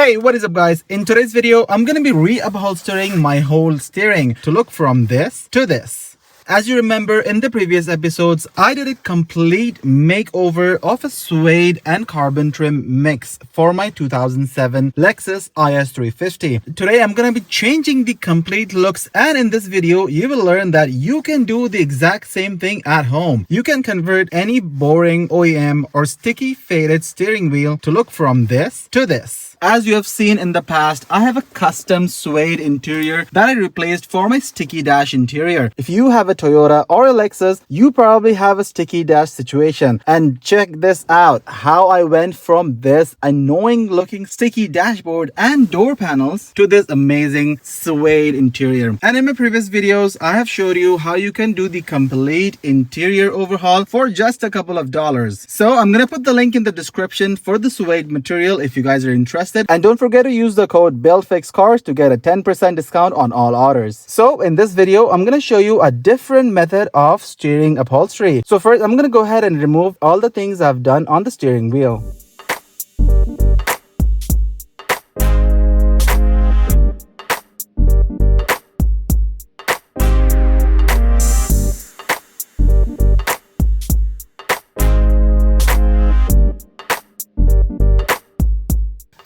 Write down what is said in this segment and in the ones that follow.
Hey, what is up guys? In today's video, I'm gonna be re-upholstering my whole steering to look from this to this. As you remember in the previous episodes, I did a complete makeover of a suede and carbon trim mix for my 2007 Lexus IS350. Today, I'm gonna be changing the complete looks, and in this video, you will learn that you can do the exact same thing at home. You can convert any boring OEM or sticky faded steering wheel to look from this to this. As you have seen in the past, I have a custom suede interior that I replaced for my sticky dash interior. If you have a Toyota or a Lexus, you probably have a sticky dash situation. And check this out, how I went from this annoying looking sticky dashboard and door panels to this amazing suede interior. And in my previous videos, I have showed you how you can do the complete interior overhaul for just a couple of dollars. So I'm gonna put the link in the description for the suede material if you guys are interested. And don't forget to use the code BuildFixCars to get a 10% discount on all orders. So in this video, I'm going to show you a different method of steering upholstery. So first, I'm going to go ahead and remove all the things I've done on the steering wheel.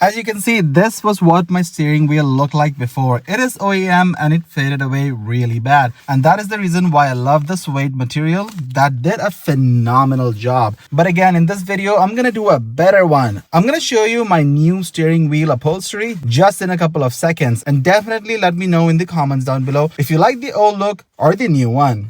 As you can see, this was what my steering wheel looked like before. It is OEM and it faded away really bad. And that is the reason why I love the suede material. That did a phenomenal job. But again, in this video, I'm going to do a better one. I'm going to show you my new steering wheel upholstery just in a couple of seconds. And definitely let me know in the comments down below if you like the old look or the new one.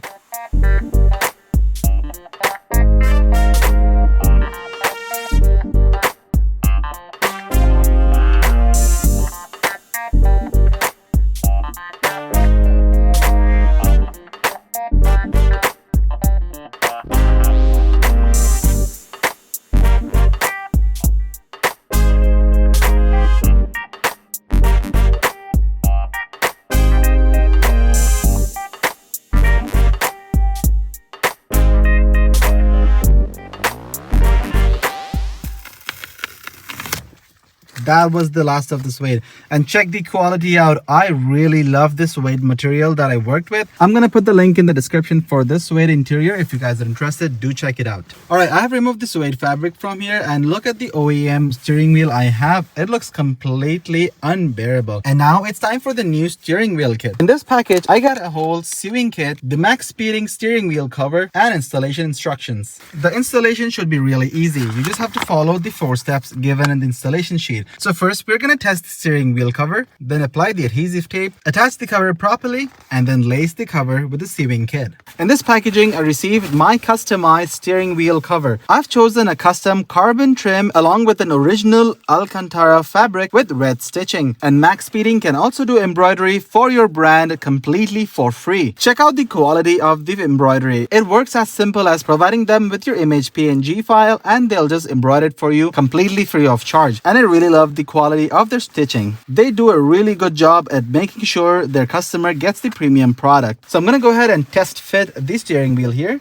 That was the last of the suede, and check the quality out. I really love this suede material that I worked with. I'm gonna put the link in the description for this suede interior. If you guys are interested, do check it out. All right, I have removed the suede fabric from here, and look at the OEM steering wheel I have. It looks completely unbearable. And now it's time for the new steering wheel kit. In this package, I got a whole sewing kit, the MaxSpeeding steering wheel cover, and installation instructions. The installation should be really easy. You just have to follow the 4 steps given in the installation sheet. So first, we're going to test the steering wheel cover, then apply the adhesive tape, attach the cover properly, and then lace the cover with the sewing kit. In this packaging, I received my customized steering wheel cover. I've chosen a custom carbon trim along with an original Alcantara fabric with red stitching. And MaxSpeeding can also do embroidery for your brand completely for free. Check out the quality of the embroidery. It works as simple as providing them with your image PNG file, and they'll just embroider it for you completely free of charge. And I really love the quality of their stitching. They do a really good job at making sure their customer gets the premium product. So I'm going to go ahead and test fit the steering wheel here.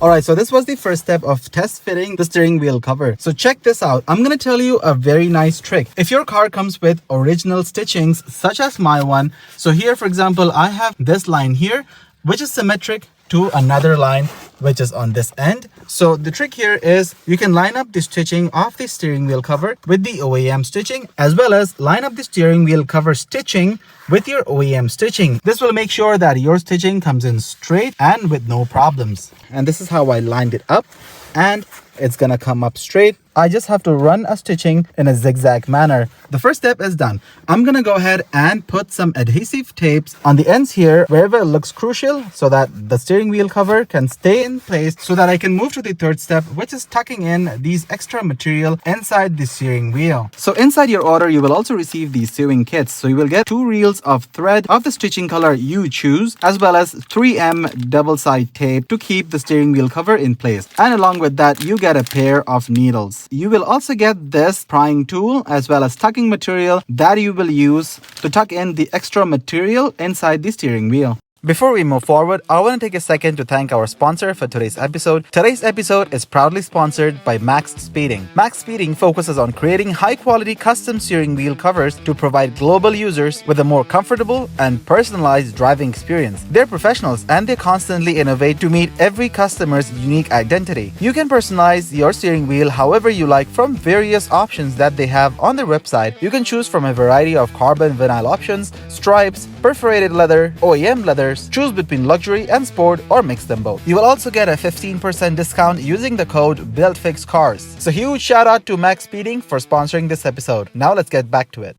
Alright, so this was the first step of test fitting the steering wheel cover. So check this out. I'm going to tell you a very nice trick. If your car comes with original stitchings such as my one, so here for example, I have this line here, which is symmetric to another line which is on this end. So the trick here is you can line up the stitching of the steering wheel cover with the OEM stitching, as well as line up the steering wheel cover stitching with your OEM stitching. This will make sure that your stitching comes in straight and with no problems. And this is how I lined it up, and it's gonna come up straight. I just have to run a stitching in a zigzag manner. The first step is done. I'm gonna go ahead and put some adhesive tapes on the ends here wherever it looks crucial so that the steering wheel cover can stay in place, so that I can move to the third step, which is tucking in these extra material inside the steering wheel. So inside your order, you will also receive these sewing kits. So you will get 2 reels of thread of the stitching color you choose, as well as 3M double-side tape to keep the steering wheel cover in place. And along with that, you get get a pair of needles. You will also get this prying tool as well as tucking material that you will use to tuck in the extra material inside the steering wheel. Before we move forward, I want to take a second to thank our sponsor for today's episode. Today's episode is proudly sponsored by MaxSpeeding. MaxSpeeding focuses on creating high-quality custom steering wheel covers to provide global users with a more comfortable and personalized driving experience. They're professionals and they constantly innovate to meet every customer's unique identity. You can personalize your steering wheel however you like from various options that they have on their website. You can choose from a variety of carbon vinyl options, stripes, perforated leather, OEM leather. Choose between luxury and sport or mix them both. You will also get a 15% discount using the code BuiltFixCars. So huge shout out to MaxSpeeding for sponsoring this episode. Now let's get back to it.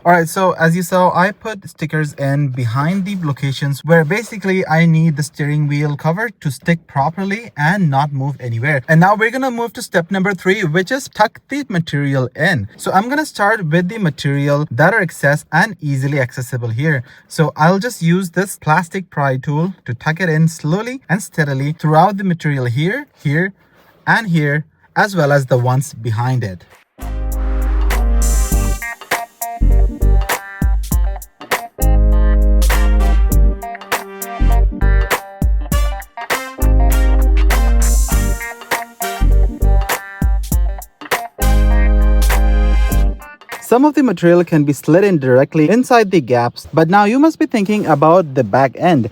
Alright, so as you saw, I put stickers in behind the locations where basically I need the steering wheel cover to stick properly and not move anywhere. And now we're gonna move to step number 3, which is tuck the material in. So I'm gonna start with the material that are excess and easily accessible here. So I'll just use this plastic pry tool to tuck it in slowly and steadily throughout the material here, here, and here, as well as the ones behind it. Some of the material can be slid in directly inside the gaps, but now you must be thinking about the back end.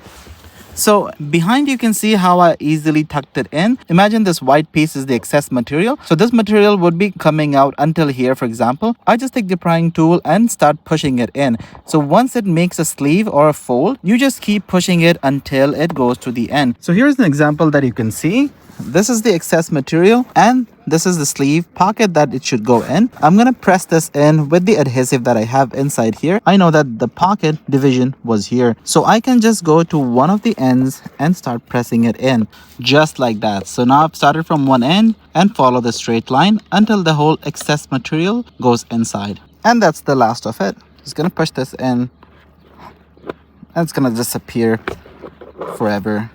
So behind you can see how I easily tucked it in. Imagine this white piece is the excess material. So this material would be coming out until here, for example. I just take the prying tool and start pushing it in. So once it makes a sleeve or a fold, you just keep pushing it until it goes to the end. So here's an example that you can see. This is the excess material and this is the sleeve pocket that it should go in. I'm gonna press this in with the adhesive that I have inside here. I know that the pocket division was here, so I can just go to one of the ends and start pressing it in just like that. So now I've started from one end and follow the straight line until the whole excess material goes inside. And that's the last of it. Just gonna push this in and it's gonna disappear forever.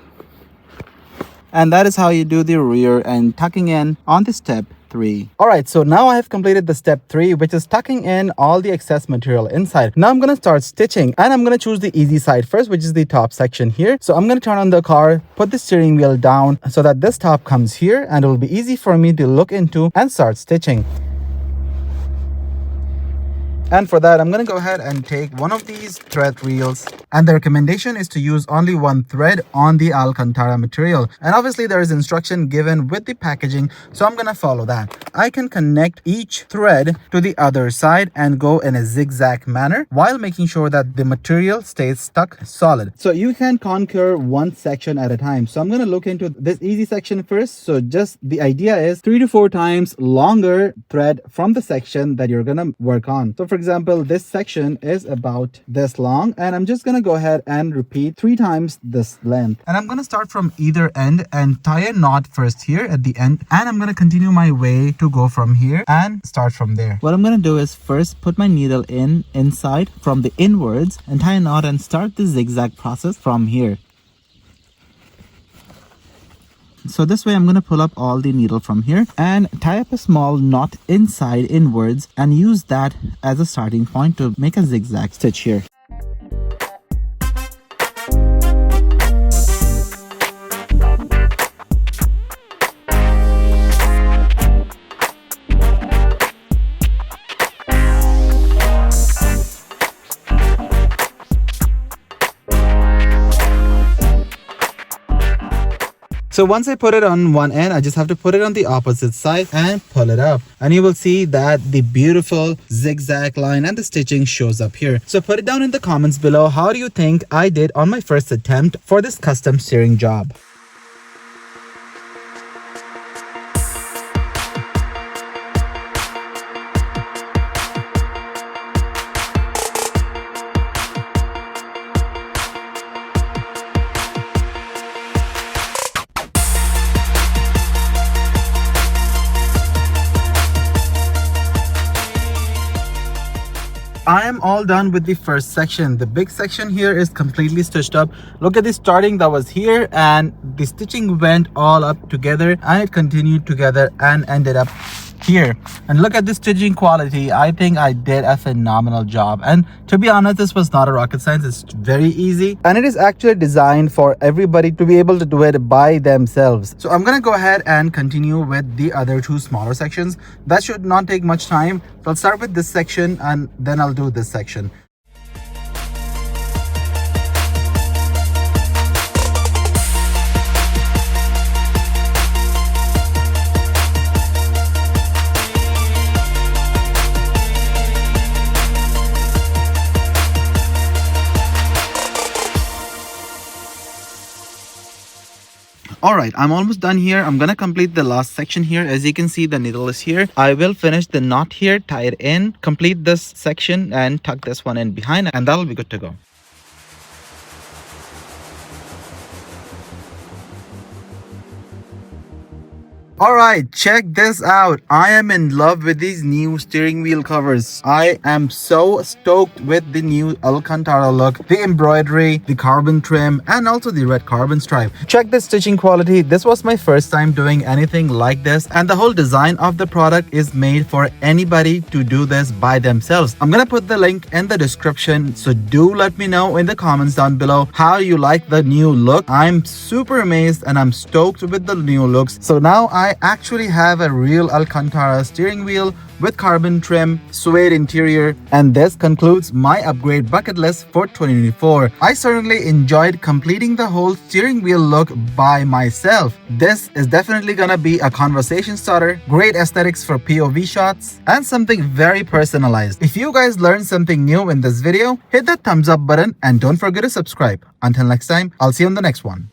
And that is how you do the rear and tucking in on the step 3. Alright, so now I have completed the step 3, which is tucking in all the excess material inside. Now I'm going to start stitching and I'm going to choose the easy side first, which is the top section here. So I'm going to turn on the car, put the steering wheel down so that this top comes here and it will be easy for me to look into and start stitching. And for that, I'm going to go ahead and take one of these thread reels. And the recommendation is to use only one thread on the Alcantara material. And obviously there is instruction given with the packaging, so I'm going to follow that. I can connect each thread to the other side and go in a zigzag manner while making sure that the material stays stuck solid. So you can conquer one section at a time. So I'm going to look into this easy section first. So just the idea is 3 to 4 times longer thread from the section that you're going to work on. So for example, this section is about this long and I'm just going to go ahead and repeat 3 times this length. And I'm going to start from either end and tie a knot first here at the end. And I'm going to continue my way to go from here and start from there. What I'm going to do is first put my needle inside from the inwards and tie a knot and start the zigzag process from here. So this way I'm going to pull up all the needle from here and tie up a small knot inside inwards and use that as a starting point to make a zigzag stitch here. So once I put it on one end, I just have to put it on the opposite side and pull it up. And you will see that the beautiful zigzag line and the stitching shows up here. So put it down in the comments below. How do you think I did on my first attempt for this custom steering job? I am all done with the first section. The big section here is completely stitched up. Look at the starting that was here, and the stitching went all up together and it continued together and ended up here. And look at the stitching quality. I think I did a phenomenal job, and to be honest, this was not a rocket science. It's very easy, and it is actually designed for everybody to be able to do it by themselves. So I'm gonna go ahead and continue with the other two smaller sections. That should not take much time. So I'll start with this section and then I'll do this section. All right, I'm almost done here. I'm gonna complete the last section here. As you can see, the needle is here. I will finish the knot here, tie it in, complete this section and tuck this one in behind, and that'll be good to go. Alright, check this out. I am in love with these new steering wheel covers. I am so stoked with the new Alcantara look, the embroidery, the carbon trim, and also the red carbon stripe. Check the stitching quality. This was my first time doing anything like this, and the whole design of the product is made for anybody to do this by themselves. I'm gonna put the link in the description, so do let me know in the comments down below how you like the new look. I'm super amazed and I'm stoked with the new looks. So now I actually have a real Alcantara steering wheel with carbon trim, suede interior, and this concludes my upgrade bucket list for 2024. I certainly enjoyed completing the whole steering wheel look by myself. This is definitely gonna be a conversation starter, great aesthetics for POV shots, and something very personalized. If you guys learned something new in this video, hit that thumbs up button and don't forget to subscribe. Until next time, I'll see you on the next one.